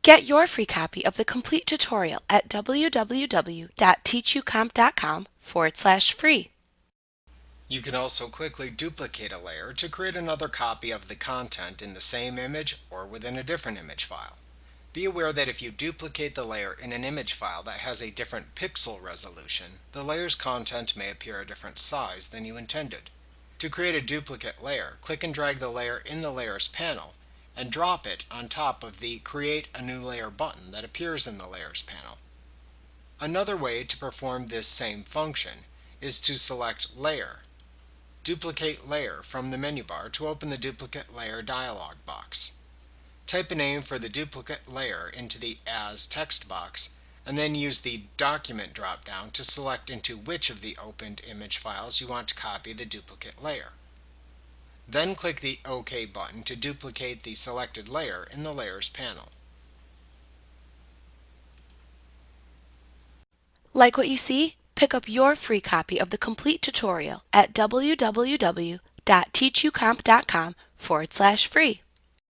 Get your free copy of the complete tutorial at www.teachucomp.com/free. You can also quickly duplicate a layer to create another copy of the content in the same image or within a different image file. Be aware that if you duplicate the layer in an image file that has a different pixel resolution, the layer's content may appear a different size than you intended. To create a duplicate layer, click and drag the layer in the Layers panel and drop it on top of the Create a New Layer button that appears in the Layers panel. Another way to perform this same function is to select Layer, Duplicate Layer from the menu bar to open the Duplicate Layer dialog box. Type a name for the duplicate layer into the As text box, and then use the Document drop-down to select into which of the opened image files you want to copy the duplicate layer. Then click the OK button to duplicate the selected layer in the Layers panel. Like what you see? Pick up your free copy of the complete tutorial at www.teachucomp.com/free.